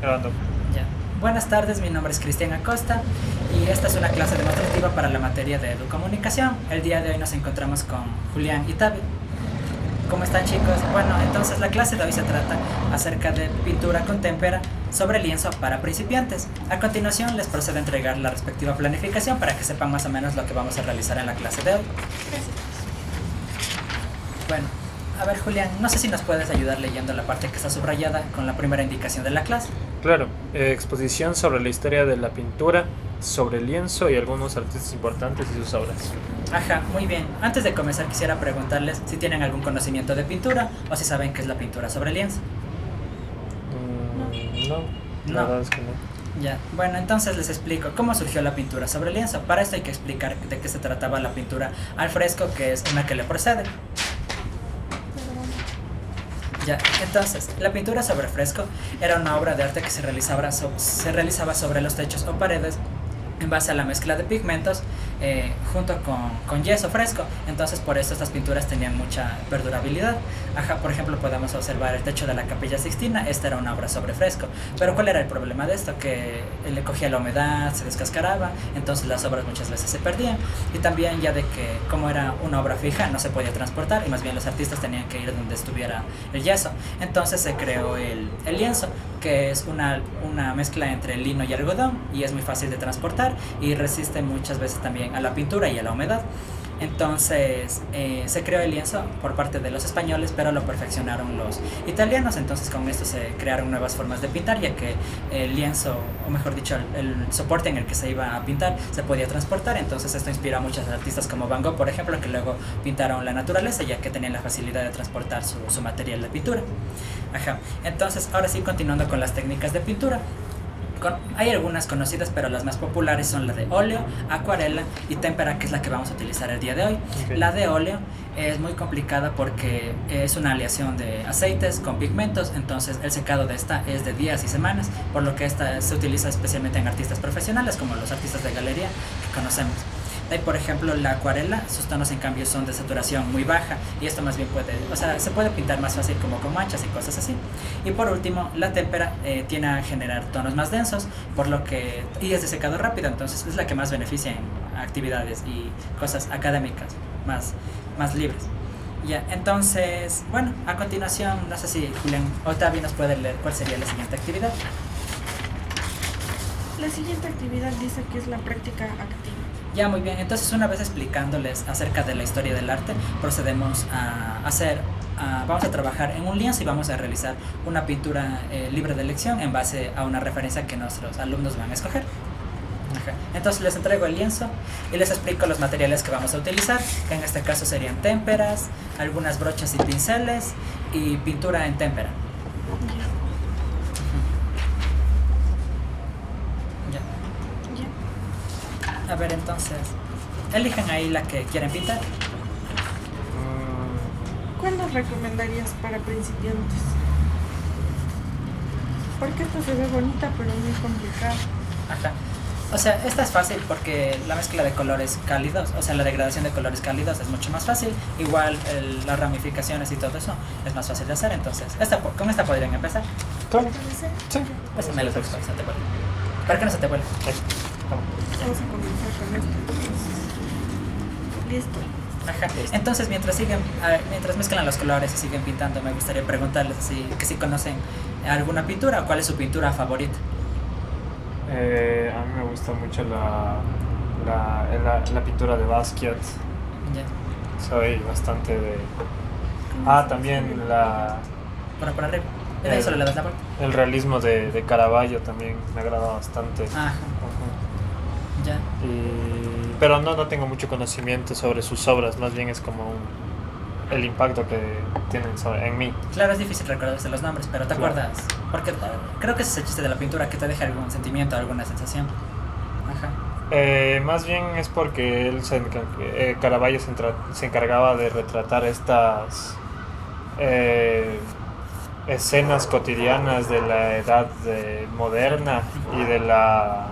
Grabando. Ya. Buenas tardes, mi nombre es Cristian Acosta y esta es una clase demostrativa para la materia de educomunicación. El día de hoy nos encontramos con Julián y Tavi. ¿Cómo están, chicos? Bueno, entonces la clase de hoy se trata acerca de pintura con témpera sobre lienzo para principiantes. A continuación les procedo a entregar la respectiva planificación para que sepan más o menos lo que vamos a realizar en la clase de hoy. Bueno, a ver, Julián, no sé si nos puedes ayudar leyendo la parte que está subrayada con la primera indicación de la clase. Claro, exposición sobre la historia de la pintura, sobre el lienzo y algunos artistas importantes y sus obras. Ajá, muy bien. Antes de comenzar quisiera preguntarles si tienen algún conocimiento de pintura o si saben qué es la pintura sobre lienzo. No, la No. verdad es que no. Ya, bueno, entonces les explico cómo surgió la pintura sobre lienzo. Para esto hay que explicar de qué se trataba la pintura al fresco, que es una que le precede. Ya, entonces, la pintura sobre fresco era una obra de arte que se realizaba sobre los techos o paredes en base a la mezcla de pigmentos junto con yeso fresco. Entonces por eso estas pinturas tenían mucha perdurabilidad. Ajá, por ejemplo podemos observar el techo de la Capilla Sixtina. Esta era una obra sobre fresco. Pero ¿cuál era el problema de esto? Que le cogía la humedad, se descascaraba, entonces las obras muchas veces se perdían. Y también ya de que como era una obra fija no se podía transportar y más bien los artistas tenían que ir donde estuviera el yeso. Entonces se creó el lienzo, que es una mezcla entre lino y algodón y es muy fácil de transportar y resiste muchas veces también a la pintura y a la humedad. Entonces se creó el lienzo por parte de los españoles, pero lo perfeccionaron los italianos. Entonces con esto se crearon nuevas formas de pintar, ya que el lienzo, o mejor dicho, el soporte en el que se iba a pintar se podía transportar. Entonces esto inspiró a muchos artistas como Van Gogh, por ejemplo, que luego pintaron la naturaleza, ya que tenían la facilidad de transportar su material de pintura. Ajá. Entonces ahora sí, continuando con las técnicas de pintura. Hay algunas conocidas, pero las más populares son la de óleo, acuarela y témpera, que es la que vamos a utilizar el día de hoy. Okay. La de óleo es muy complicada porque es una aleación de aceites con pigmentos, entonces el secado de esta es de días y semanas, por lo que esta se utiliza especialmente en artistas profesionales como los artistas de galería que conocemos. Hay, por ejemplo, la acuarela, sus tonos en cambio son de saturación muy baja y esto más bien se puede pintar más fácil como con manchas y cosas así. Y por último, la témpera tiene a generar tonos más densos, y es de secado rápido, entonces es la que más beneficia en actividades y cosas académicas más libres. Ya, entonces, bueno, a continuación, no sé si Julián Octavio nos puede leer cuál sería la siguiente actividad. La siguiente actividad dice que es la práctica activa. Ya, muy bien. Entonces, una vez explicándoles acerca de la historia del arte, procedemos vamos a trabajar en un lienzo y vamos a realizar una pintura libre de elección en base a una referencia que nuestros alumnos van a escoger. Ajá. Entonces les entrego el lienzo y les explico los materiales que vamos a utilizar, que en este caso serían témperas, algunas brochas y pinceles y pintura en témpera. A ver, entonces, elijan ahí la que quieren pintar. ¿Cuál nos recomendarías para principiantes? Porque esta se ve bonita, pero muy complicada. Ajá. O sea, esta es fácil porque la mezcla de colores cálidos, o sea, la degradación de colores cálidos es mucho más fácil. Igual las ramificaciones y todo eso es más fácil de hacer. Entonces, con esta podrían empezar. ¿Cómo? Sí. Pásame los textos, no te vuelve. ¿Para qué no se te vuelve? Vamos a comenzar con esto. Listo. Ajá. Entonces, mientras mezclan los colores y siguen pintando, me gustaría preguntarles si conocen alguna pintura o cuál es su pintura favorita. A mí me gusta mucho la pintura de Basquiat. Ya. Soy bastante de... también Por arriba. Mira, ahí solo le das la vuelta. el realismo de Caravaggio también me agrada bastante. Ajá. Ujú. Ya. Pero no tengo mucho conocimiento sobre sus obras, más bien es como el impacto que tienen en mí. Claro, es difícil recordarse los nombres, pero ¿te Claro. acuerdas? Porque creo que ese es el chiste de la pintura, que te deja algún sentimiento, alguna sensación. Ajá. Más bien es porque Caravaggio se encargaba de retratar estas escenas cotidianas de la edad moderna y de la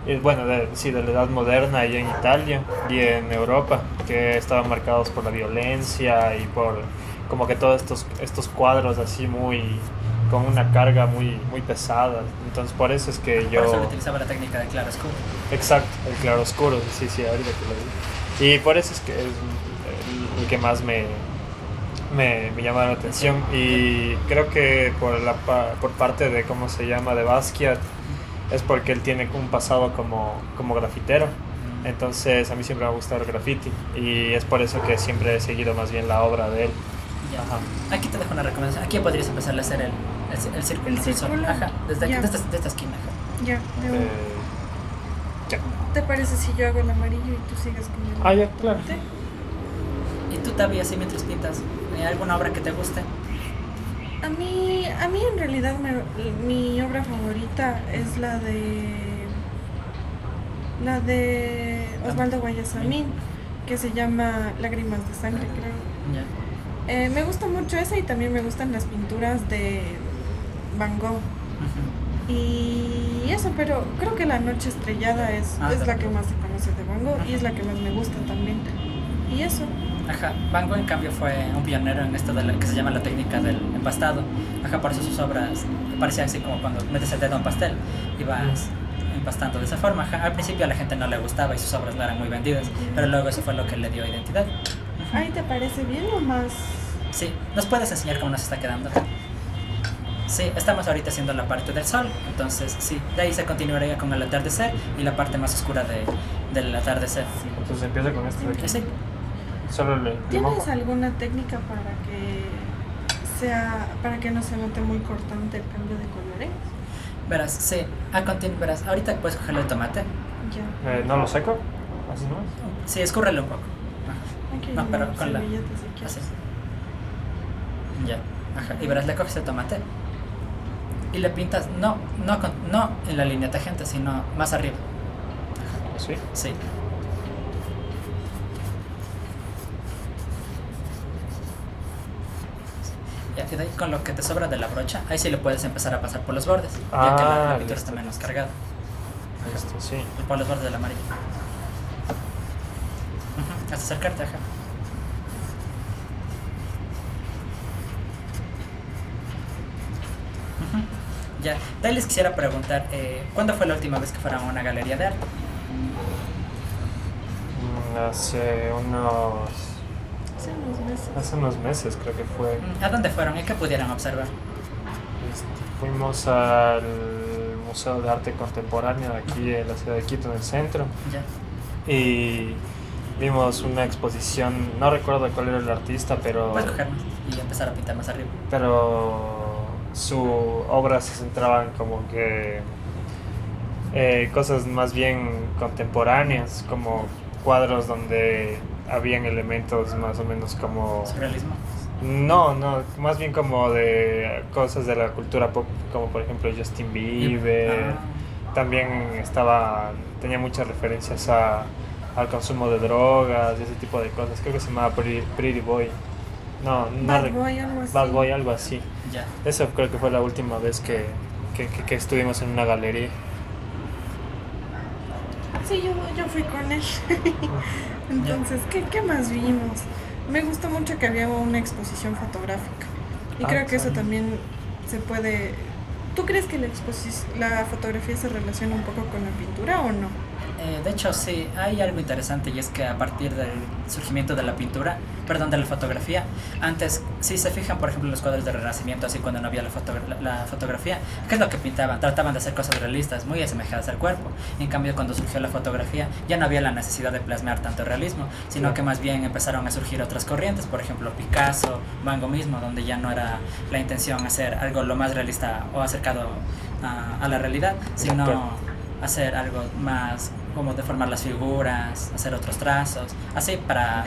edad moderna y en Italia y en Europa, que estaban marcados por la violencia y por como que todos estos cuadros así muy con una carga muy pesada. Entonces por eso es que yo... Por eso le utilizaba la técnica de claro oscuro. Exacto, el claroscuro, sí, ahorita que lo digo. Y por eso es que es el que más me llama la atención. Y creo que por parte de, ¿cómo se llama?, de Basquiat, es porque él tiene un pasado como grafitero. Entonces a mí siempre me ha gustado el graffiti y es por eso que siempre he seguido más bien la obra de él. Ya. Ajá. Aquí te dejo una recomendación. Aquí podrías empezar a hacer el círculo. El círculo. Ajá, desde aquí, Ya. de esta esquina. Ajá. Ya, Ya. ¿te parece si yo hago el amarillo y tú sigues con el Ah, ya, claro. tomate? Y tú, Tavi, así mientras pintas, ¿alguna obra que te guste? A mí en realidad mi obra favorita es la de Osvaldo Guayasamín, que se llama Lágrimas de Sangre, creo. Ya. Me gusta mucho esa y también me gustan las pinturas de Van Gogh. Ujú. Y eso, pero creo que La Noche Estrellada es la también. que más se conoce de Van Gogh y es la que más me gusta también. Y eso. Ajá, Van Gogh en cambio fue un pionero en esto de que se llama la técnica del empastado. Ajá, por eso sus obras parecían así como cuando metes el dedo en un pastel y vas empastando de esa forma. Ajá, al principio a la gente no le gustaba y sus obras no eran muy vendidas, pero luego eso fue lo que le dio identidad. ¿Ahí te parece bien o más? Sí, ¿nos puedes enseñar cómo nos está quedando? Sí, estamos ahorita haciendo la parte del sol, entonces sí, de ahí se continuaría con el atardecer y la parte más oscura del atardecer. Entonces empieza con esto de aquí. Sí. Solo le mojo. ¿Tienes alguna técnica para que no se note muy cortante el cambio de colores? Verás, sí, verás, ahorita puedes cogerle el tomate. Ya. ¿No lo seco? ¿Así nomás? Sí, escúrrelo un poco. Ajá. Aquí hay No, pero una con la... servilleta si quieres. Así. Ya, ajá. Y verás, le coges el tomate y le pintas, no en la línea tangente, sino más arriba. ¿Sí? Sí. Ya, y de ahí con lo que te sobra de la brocha, ahí sí le puedes empezar a pasar por los bordes, ya que la pintura está menos cargada. Esto, sí. Por los bordes del amarillo. Hasta acercarte, ajá. Ya, de ahí les quisiera preguntar, ¿cuándo fue la última vez que fueron a una galería de arte? Hace unos meses creo que fue. ¿A dónde fueron y qué pudieron observar? Fuimos al Museo de Arte Contemporáneo aquí en la ciudad de Quito, en el centro, Ya, y vimos una exposición, no recuerdo cuál era el artista, pero puedes cogernos y empezar a pintar más arriba. su obra se centraban como que cosas más bien contemporáneas, como cuadros donde habían elementos más o menos como... ¿Surrealismo? No, más bien como de cosas de la cultura pop, como por ejemplo Justin Bieber. También tenía muchas referencias al consumo de drogas y ese tipo de cosas. Creo que se llamaba Pretty Boy. Bad Boy, algo así. Bad Boy, algo así. Ya. Eso creo que fue la última vez que estuvimos en una galería. Sí, yo fui con él. Entonces, ¿qué más vimos? Me gustó mucho que había una exposición fotográfica. Y creo que eso sí. también se puede... ¿Tú crees que la fotografía se relaciona un poco con la pintura o no? De hecho, sí, hay algo interesante y es que a partir del surgimiento de la pintura, de la fotografía, antes, si se fijan, por ejemplo, los cuadros del Renacimiento, así cuando no había la fotografía, ¿qué es lo que pintaban? Trataban de hacer cosas realistas, muy asemejadas al cuerpo. En cambio, cuando surgió la fotografía, ya no había la necesidad de plasmar tanto realismo, sino que más bien empezaron a surgir otras corrientes, por ejemplo, Picasso, Van Gogh mismo, donde ya no era la intención hacer algo lo más realista o acercado a la realidad, sino hacer algo más como deformar las figuras, hacer otros trazos, así para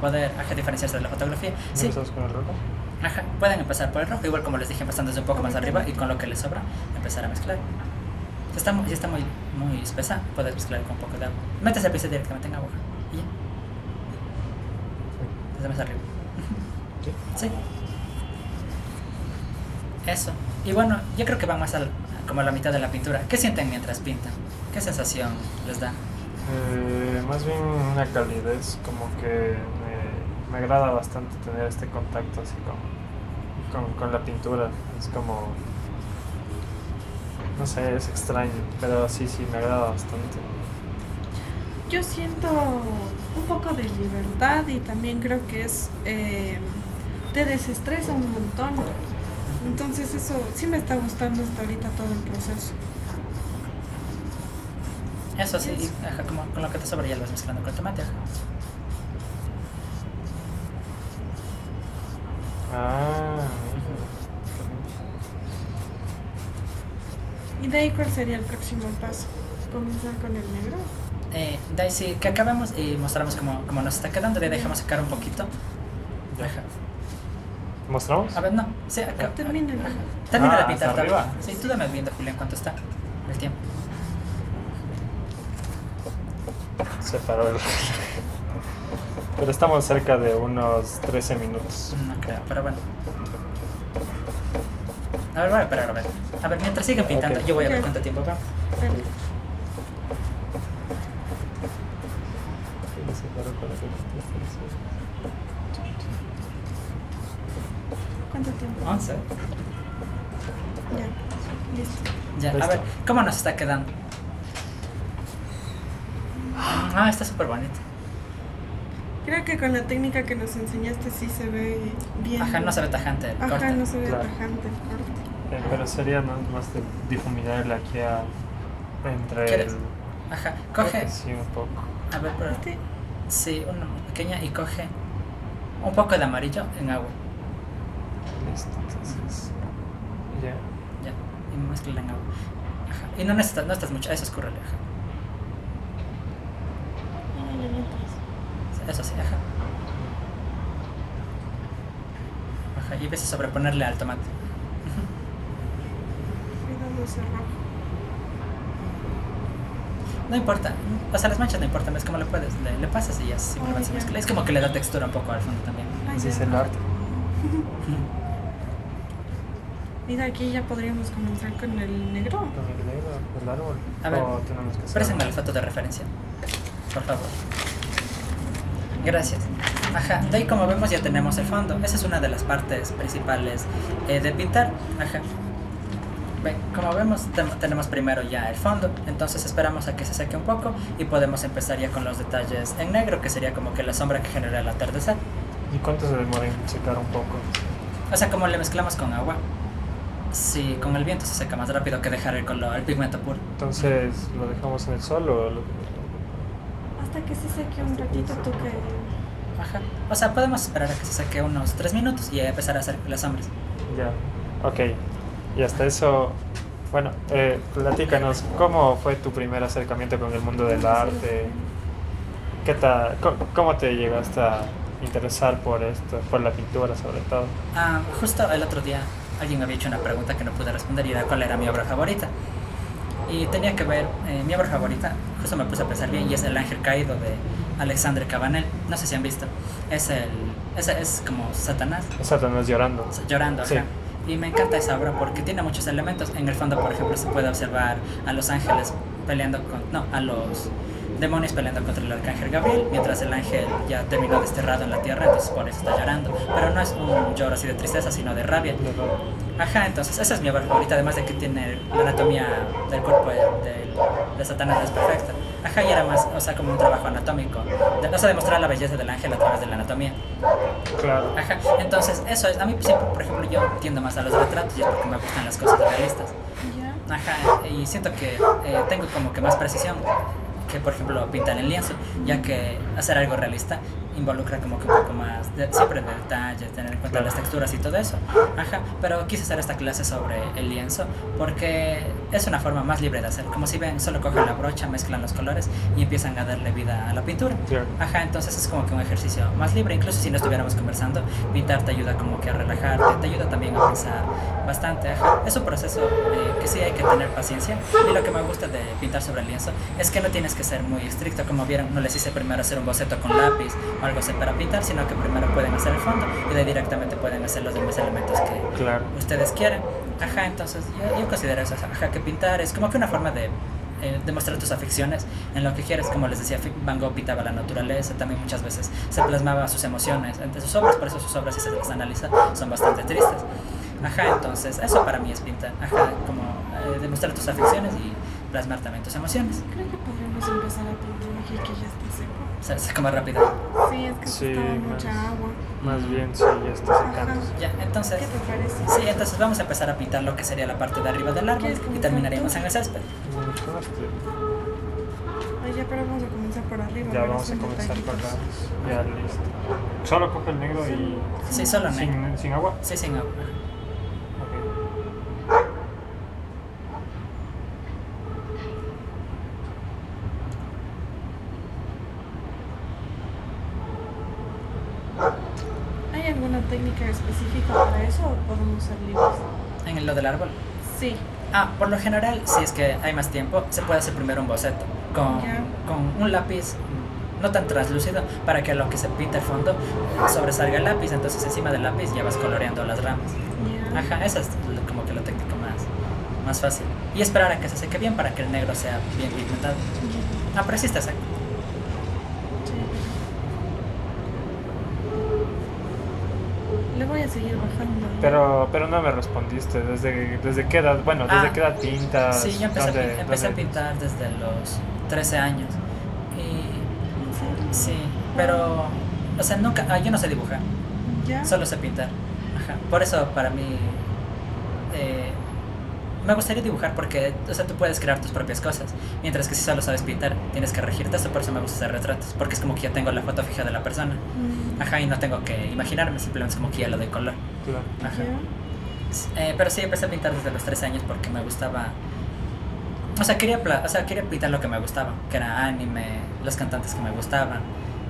poder diferenciarse de la fotografía. Sí. ¿Empezamos con el rojo? Ajá, pueden empezar por el rojo, igual como les dije, empezando desde un poco más arriba y con lo que les sobra, empezar a mezclar. Si está muy espesa, puedes mezclar con un poco de agua. Metes el pincel directamente en agua y ya. Desde más arriba. Sí. Eso. Y bueno, yo creo que van más como a la mitad de la pintura. ¿Qué sienten mientras pintan? ¿Qué sensación les da? Más bien una calidez, como que me agrada bastante tener este contacto así con la pintura. Es como, no sé, es extraño, pero sí, me agrada bastante. Yo siento un poco de libertad y también creo que te desestresa un montón. Entonces eso sí me está gustando hasta ahorita todo el proceso. Eso sí, ajá, como con lo que te sobra ya lo vas mezclando con el tomate. Ajá. Ah, ¿Y de ahí cuál sería el próximo paso? ¿Comenzar con el negro? De ahí sí, que acabemos y mostramos cómo nos está quedando. De ahí dejamos secar un poquito. ya. Ajá. ¿Mostramos? A ver, no, sí, acá. Termina. Ajá. Termina de pintar hasta todavía. arriba. Sí, tú dame viendo, Julián, cuánto está el tiempo. Se paró el... Pero estamos cerca de unos 13 minutos. No creo, pero bueno. A ver, voy a esperar a ver. A ver, mientras sigue pintando, Ok. yo voy a ver Ok. cuánto tiempo va. Dale. ¿Cuánto tiempo? 11. Ya, listo. Ya, a Listo. ver, ¿cómo nos está quedando? Ah, está súper bonito. Creo que con la técnica que nos enseñaste sí se ve bien. Ajá, no se ve tajante el Ajá, corte. no se ve Claro. tajante el corte. Pero sería más de difuminarle aquí entre ¿Quieres? el... Ajá, creo coge. que sí, un poco. A ver, pero. Este, Sí, una pequeña y coge un poco de amarillo en agua. Listo, entonces... Ya. Ya, y mezcla en agua. Ajá, y no necesitas mucho, eso escúrrele, ajá. ay, le metes. Eso sí, ajá. Ajá, y ves a sobreponerle al tomate. Cuidado ese rojo. No importa, o sea, las manchas no importan, es como le puedes, le pasas y ya simplemente se ya. mezcla. Es como que le da textura un poco al fondo también. Ay, Así ya. es el arte. Mira, aquí ya podríamos comenzar con el negro. Con el negro del árbol. A ver, O tenemos que hacer... Préstame la foto de referencia, por favor. Gracias. Ajá, de ahí como vemos ya tenemos el fondo. Esa es una de las partes principales de pintar. Ajá. Ven, como vemos tenemos primero ya el fondo, entonces esperamos a que se seque un poco y podemos empezar ya con los detalles en negro, que sería como que la sombra que genera el atardecer. ¿Y cuánto se demora en secar un poco? O sea, como le mezclamos con agua. Sí, con el viento se seca más rápido que dejar el color, el pigmento puro. Entonces, ¿lo dejamos en el sol o lo... Hasta que se seque un ratito tú que... Ajá. O sea, podemos esperar a que se seque unos 3 minutos y empezar a hacer las sombras. Ya, ok. Y hasta eso, bueno, platícanos, ¿cómo fue tu primer acercamiento con el mundo del arte? ¿Qué tal? ¿Cómo te llegaste a interesar por esto, por la pintura sobre todo? Justo el otro día alguien me había hecho una pregunta que no pude responder y era cuál era mi obra favorita. Y tenía que ver, mi obra favorita, justo me puse a pensar bien, y es El Ángel Caído de Alexandre Cabanel. No sé si han visto. Ese es como Satanás Satanás llorando. llorando, Sí. ajá. Y me encanta esa obra porque tiene muchos elementos. En el fondo, por ejemplo, se puede observar a los ángeles peleando a los demonios peleando contra el arcángel Gabriel, mientras el ángel ya terminó desterrado en la tierra, entonces por eso está llorando. Pero no es un lloro así de tristeza, sino de rabia. Ajá, entonces esa es mi obra favorita, además de que tiene la anatomía del cuerpo de Satanás es perfecta. Ajá, y era más, o sea, como un trabajo anatómico, o sea, demostrar la belleza del ángel a través de la anatomía. Claro. Ajá, entonces eso es, a mí siempre, por ejemplo, yo tiendo más a los retratos y es porque me gustan las cosas realistas. Ya. Ajá, y siento que tengo como que más precisión que, por ejemplo, pintar en lienzo, ya que hacer algo realista involucra como que un poco más, siempre de detalles, tener en cuenta las texturas y todo eso. Ajá, pero quise hacer esta clase sobre el lienzo porque es una forma más libre de hacer. Como si ven, solo cogen la brocha, mezclan los colores y empiezan a darle vida a la pintura. Claro. Ajá, entonces es como que un ejercicio más libre. Incluso si no estuviéramos conversando, pintar te ayuda como que a relajarte, te ayuda también a pensar bastante. Ajá, es un proceso que sí hay que tener paciencia. Y lo que me gusta de pintar sobre el lienzo es que no tienes que ser muy estricto. Como vieron, no les hice primero hacer un boceto con lápiz o algo así para pintar, sino que primero pueden hacer el fondo y de ahí directamente pueden hacer los demás elementos que Claro. ustedes quieren. Ajá, entonces yo considero eso, ajá, que pintar es como que una forma de demostrar tus aficiones en lo que quieres. Como les decía, Van Gogh pintaba la naturaleza, también muchas veces se plasmaba sus emociones entre sus obras, por eso sus obras, si se las analiza, son bastante tristes. Ajá, entonces eso para mí es pintar. Ajá, como demostrar tus aficiones y plasmar también tus emociones. Creo que podríamos empezar a pintar aquí que ya está seco. O sea, es como rápido. Sí, es que Sí, estaba más- mucha agua. Más bien, sí, ya está secando. Ya, entonces... ¿Qué te parece? Sí, entonces vamos a empezar a pintar lo que sería la parte de arriba del árbol ¿Quieres y comenzar terminaríamos tú? en el césped. Con este, Ay, ya, pero vamos a comenzar por arriba. ya ver vamos a esos comenzar con detallitos. las. Ya listo. Solo coge el negro y. Sí, solo negro. Sin agua. Sí, sin agua. Ok. ¿Hay alguna técnica específica para eso o podemos ser libres? En lo del árbol. Sí. Ah, por lo general, si es que hay más tiempo, se puede hacer primero un boceto con, Ya. con un lápiz no tan translúcido para que lo que se pinta el fondo sobresalga el lápiz. Entonces encima del lápiz ya vas coloreando las ramas. Ya. Ajá, esa es como que la técnica más fácil. Y esperar a que se seque bien para que el negro sea bien pigmentado. Ya. Ah, pero sí está seco. Sí. Le voy a seguir bajando. Pero no me respondiste. ¿Desde qué edad? Bueno, ¿desde Ah, qué edad pintas? Sí, yo empecé, ¿Dónde- empecé a dónde- pintar desde los 13 años. Y ¿En serio? sí, pero, o sea, nunca, yo no sé dibujar, ¿Ya? solo sé pintar. Ajá. Por eso para mí me gustaría dibujar porque, o sea, tú puedes crear tus propias cosas. Mientras que si solo sabes pintar, tienes que regirte eso, por eso me gusta hacer retratos. Porque es como que ya tengo la foto fija de la persona. Mm, Ajá, y no tengo que imaginarme, simplemente es como que ya lo doy color. Claro. Ajá. ya. Pero sí, empecé a pintar desde los 13 años porque me gustaba. O sea, quería pintar lo que me gustaba, que era anime, los cantantes que me gustaban,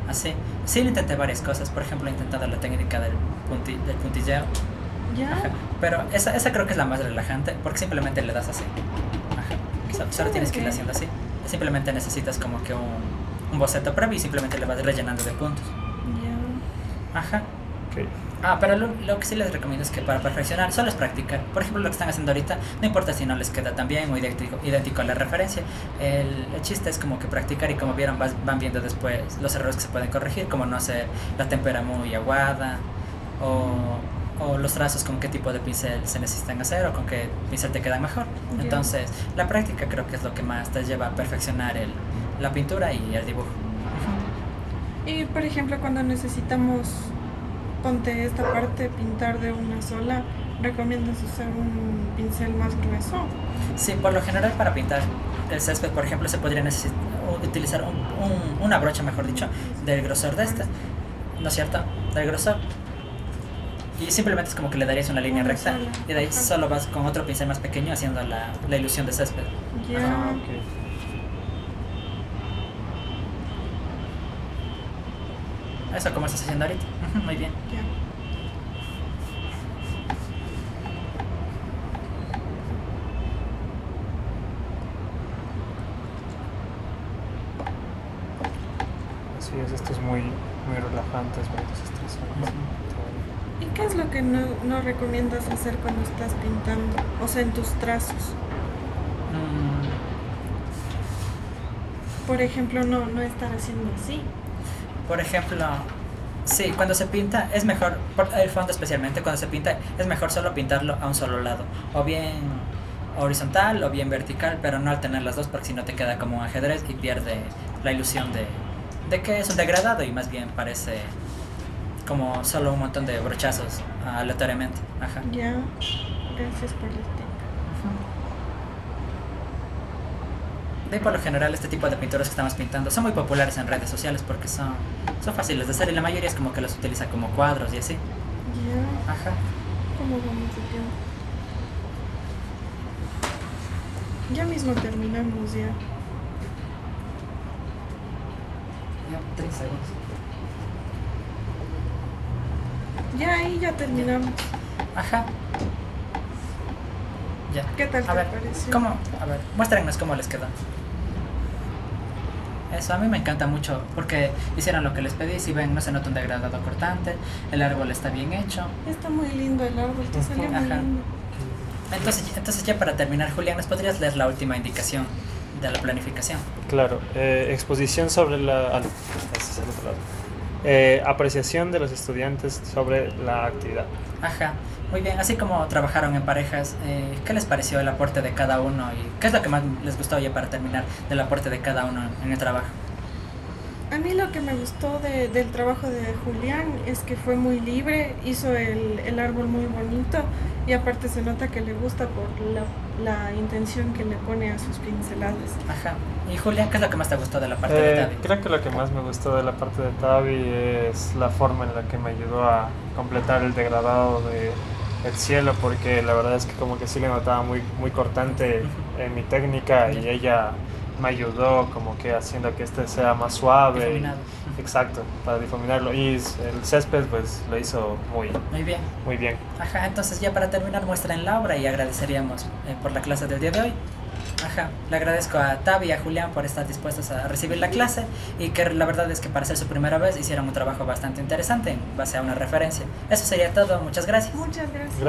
así. Sí, lo intenté varias cosas, por ejemplo, he intentado la técnica del puntilleo, ¿Ya? ajá. Pero esa creo que es la más relajante, porque simplemente le das así. Ajá. Solo tienes que ir Ok. haciendo así. Simplemente necesitas como que un boceto previo y simplemente le vas rellenando de puntos. Ya. Ajá. Ok. Ah, pero lo que sí les recomiendo es que para perfeccionar solo es practicar. Por ejemplo, lo que están haciendo ahorita, no importa si no les queda tan bien o idéntico a la referencia. El chiste es como que practicar y como vieron van viendo después los errores que se pueden corregir, como no hacer la témpera muy aguada o los trazos con qué tipo de pincel se necesitan hacer o con qué pincel te queda mejor. Ya. Entonces, la práctica creo que es lo que más te lleva a perfeccionar la pintura y el dibujo. Y por ejemplo, cuando necesitamos, ponte esta parte, pintar de una sola, ¿recomiendas usar un pincel más grueso? Sí, por lo general para pintar el césped, por ejemplo, se podría utilizar una brocha, mejor dicho, del grosor de esta, ¿no es cierto? Del grosor. Y simplemente es como que le darías una línea Una recta sola. y de ahí Ajá. solo vas con otro pincel más pequeño haciendo la ilusión de césped. Ya. Ah, ok. Eso como estás haciendo ahorita. Ujú, muy bien. Ya. Así es, esto es muy relajante, es muy desestresante. ¿Y qué es lo que no recomiendas hacer cuando estás pintando? O sea, en tus trazos. Mm, Por ejemplo, no estar haciendo así. por ejemplo, sí, cuando se pinta es mejor, por el fondo especialmente, cuando se pinta es mejor solo pintarlo a un solo lado, o bien horizontal o bien vertical, pero no alternar las dos porque si no te queda como un ajedrez y pierde la ilusión de que es un degradado y más bien parece como solo un montón de brochazos aleatoriamente. Ajá. Ya. Gracias por el tip. De ahí, por lo general, este tipo de pinturas que estamos pintando son muy populares en redes sociales porque son fáciles de hacer y la mayoría es como que los utiliza como cuadros y así. Ya. Ajá. ¿Cómo vamos de tiempo? Ya mismo terminamos ya. Ya, 30 segundos. Ya ahí ya terminamos. Ajá. Ya. ¿Qué tal te A ver, pareció? ¿cómo? A ver, muéstrenos cómo les quedó. Eso a mí me encanta mucho porque hicieron lo que les pedí. Si ven, no se nota un degradado cortante, el árbol está bien hecho. Está muy lindo el árbol, te salió muy Ajá. lindo. Entonces ya para terminar, Julián, ¿nos podrías leer la última indicación de la planificación. Claro, exposición sobre la... no, ese es el otro lado. Apreciación de los estudiantes sobre la actividad. Ajá, muy bien. Así como trabajaron en parejas, ¿qué les pareció el aporte de cada uno? ¿Y qué es lo que más les gustó ya para terminar del aporte de cada uno en el trabajo? A mí lo que me gustó del trabajo de Julián es que fue muy libre, hizo el árbol muy bonito y aparte se nota que le gusta por la intención que le pone a sus pinceladas. Ajá. Y Julián, ¿qué es lo que más te gustó de la parte de Tavi? Creo que lo que más me gustó de la parte de Tavi es la forma en la que me ayudó a completar el degradado de el cielo, porque la verdad es que como que sí le notaba muy, muy cortante en mi técnica y ella me ayudó como que haciendo que este sea más suave. Difuminado. Exacto, para difuminarlo. Y el césped pues lo hizo Muy bien. muy bien. Ajá, entonces ya para terminar muestren la obra y agradeceríamos por la clase del día de hoy. Ajá, le agradezco a Tavi y a Julián por estar dispuestos a recibir la clase y que la verdad es que para ser su primera vez hicieron un trabajo bastante interesante en base a una referencia. Eso sería todo, muchas gracias. Muchas gracias.